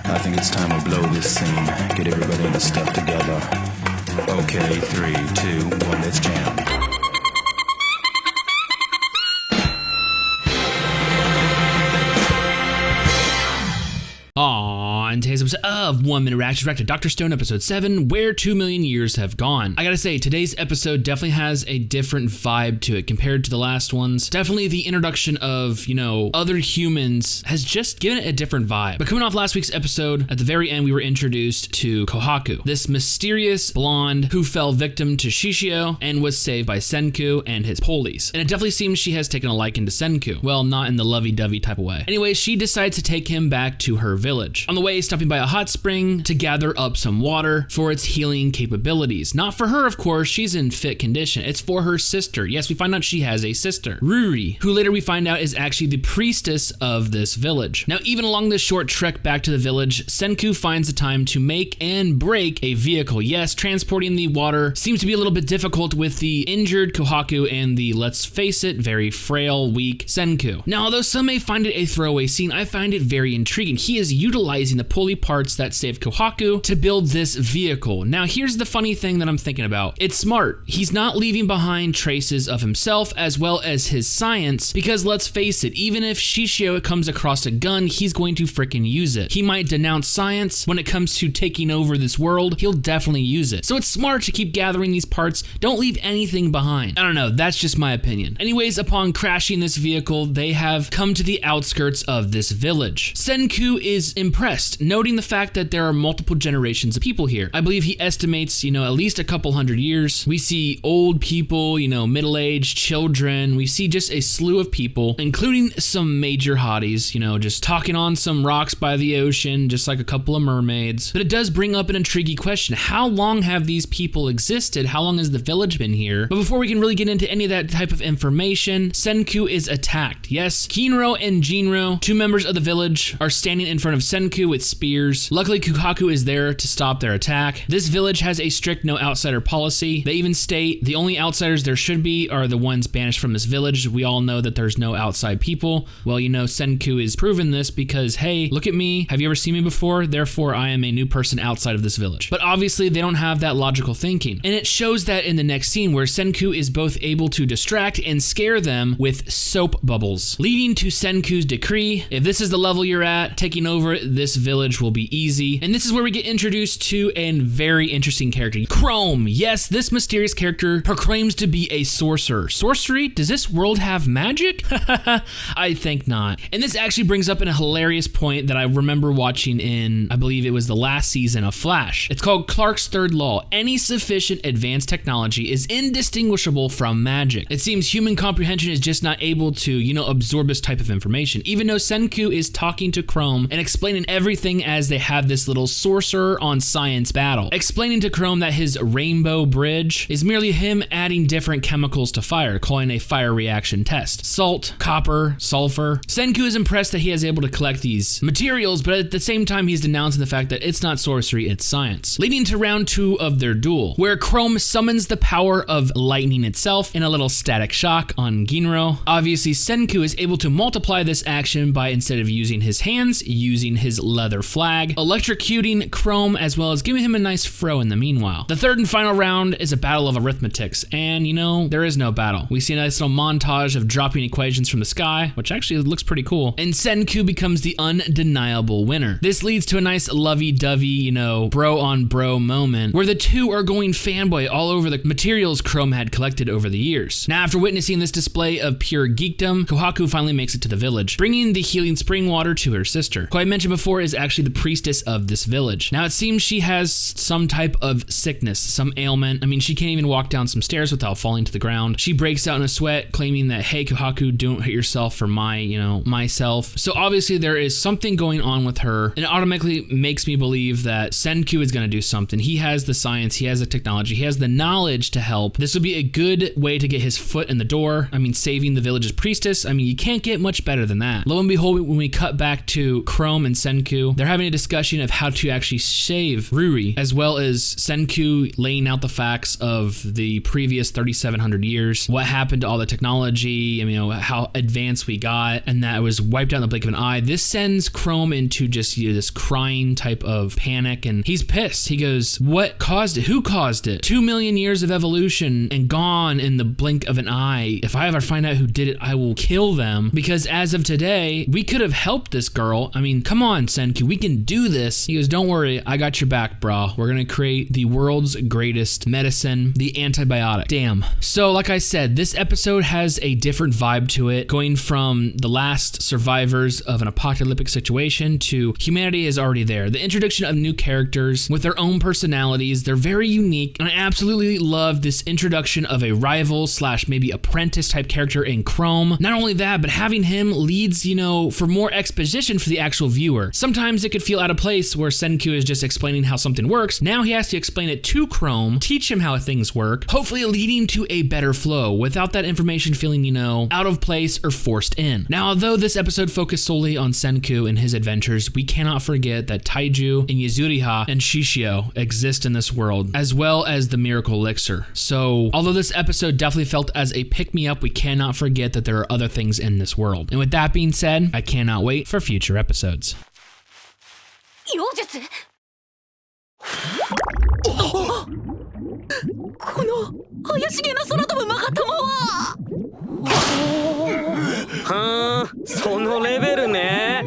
I think it's time we blow this scene. Get everybody in the stuff together. Okay, 3, 2, 1, let's jam. On today's episode of 1 Minute Reaction, back to Dr. Stone episode 7, Where 2 Million Years Have Gone. I gotta say, today's episode definitely has a different vibe to it compared to the last ones. Definitely the introduction of, other humans has just given it a different vibe. But coming off last week's episode, at the very end we were introduced to Kohaku, this mysterious blonde who fell victim to Shishio and was saved by Senku and his police. And it definitely seems she has taken a liking to Senku. Well, not in the lovey-dovey type of way. Anyway, she decides to take him back to her village. On the way, stopping by a hot spring to gather up some water for its healing capabilities. Not for her, of course, she's in fit condition. It's for her sister. Yes, we find out she has a sister, Ruri, who later we find out is actually the priestess of this village. Now, even along this short trek back to the village, Senku finds the time to make and break a vehicle. Yes, transporting the water seems to be a little bit difficult with the injured Kohaku and the, let's face it, very frail, weak Senku. Now, although some may find it a throwaway scene, I find it very intriguing. He is utilizing the pulley parts that saved Kohaku to build this vehicle. Now, here's the funny thing that I'm thinking about. It's smart. He's not leaving behind traces of himself as well as his science, because let's face it, even if Shishio comes across a gun, he's going to frickin' use it. He might denounce science when it comes to taking over this world. He'll definitely use it. So it's smart to keep gathering these parts. Don't leave anything behind. I don't know. That's just my opinion. Anyways, upon crashing this vehicle, they have come to the outskirts of this village. Senku is impressed, noting the fact that there are multiple generations of people here. I believe he estimates, at least a couple hundred years. We see old people, middle-aged, children. We see just a slew of people, including some major hotties, just talking on some rocks by the ocean, just like a couple of mermaids. But it does bring up an intriguing question. How long have these people existed? How long has the village been here? But before we can really get into any of that type of information, Senku is attacked. Yes, Kinro and Jinro, two members of the village, are standing in front of Senku with spears. Luckily, Kohaku is there to stop their attack. This village has a strict no outsider policy. They even state the only outsiders there should be are the ones banished from this village. We all know that there's no outside people. Well, Senku is proven this because, hey, look at me. Have you ever seen me before? Therefore, I am a new person outside of this village. But obviously, they don't have that logical thinking. And it shows that in the next scene where Senku is both able to distract and scare them with soap bubbles, leading to Senku's decree. If this is the level you're at, taking over this village will be easy. And this is where we get introduced to a very interesting character, Chrome. Yes, this mysterious character proclaims to be a sorcerer. Sorcery? Does this world have magic? I think not. And this actually brings up a hilarious point that I remember watching in, I believe it was the last season of Flash. It's called Clark's Third Law. Any sufficient advanced technology is indistinguishable from magic. It seems human comprehension is just not able to, absorb this type of information. Even though Senku is talking to Chrome and explaining everything as they have this little sorcerer on science battle, explaining to Chrome that his rainbow bridge is merely him adding different chemicals to fire, calling a fire reaction test. Salt, copper, sulfur. Senku is impressed that he is able to collect these materials, but at the same time he's denouncing the fact that it's not sorcery, it's science. Leading to round 2 of their duel, where Chrome summons the power of lightning itself in a little static shock on Ginro. Obviously, Senku is able to multiply this action by, instead of using his hands, using his leather flag, electrocuting Chrome as well as giving him a nice fro in the meanwhile. The third and final round is a battle of arithmetics, and there is no battle. We see a nice little montage of dropping equations from the sky, which actually looks pretty cool, and Senku becomes the undeniable winner. This leads to a nice lovey-dovey, bro on bro moment where the two are going fanboy all over the materials Chrome had collected over the years. Now, after witnessing this display of pure geekdom, Kohaku finally makes it to the village, bringing the healing spring water to her sister, who I mentioned before is actually the priestess of this village. Now, it seems she has some type of sickness, some ailment. I mean, she can't even walk down some stairs without falling to the ground. She breaks out in a sweat, claiming that, hey, Kohaku, don't hurt yourself for myself. So obviously there is something going on with her, and it automatically makes me believe that Senku is going to do something. He has the science, he has the technology, he has the knowledge to help. This would be a good way to get his foot in the door. I mean, saving the village's priestess. I mean, you can't get much better than that. Lo and behold, when we cut back to Chrome and Senku, Senku. They're having a discussion of how to actually save Ruri, as well as Senku laying out the facts of the previous 3,700 years, what happened to all the technology, and, you know, how advanced we got, and that it was wiped out in the blink of an eye. This sends Chrome into just, you know, this crying type of panic, and he's pissed. He goes, what caused it? Who caused it? 2 million years of evolution and gone in the blink of an eye. If I ever find out who did it, I will kill them, because as of today, we could have helped this girl. I mean, come on, Senku, we can do this. He goes, don't worry, I got your back, bro. We're gonna create the world's greatest medicine, the antibiotic. Damn. So like I said, this episode has a different vibe to it, going from the last survivors of an apocalyptic situation to humanity is already there. The introduction of new characters with their own personalities, they're very unique, and I absolutely love this introduction of a rival slash maybe apprentice type character in Chrome. Not only that, but having him leads, you know, for more exposition for the actual viewer. Sometimes it could feel out of place where Senku is just explaining how something works. Now he has to explain it to Chrome, teach him how things work, hopefully leading to a better flow without that information feeling, you know, out of place or forced in. Now, although this episode focused solely on Senku and his adventures, we cannot forget that Taiju and Yuzuriha and Shishio exist in this world, as well as the Miracle Elixir. So, although this episode definitely felt as a pick-me-up, we cannot forget that there are other things in this world. And with that being said, I cannot wait for future episodes. この怪しげな空飛ぶマガタマははあ、そのレベルね。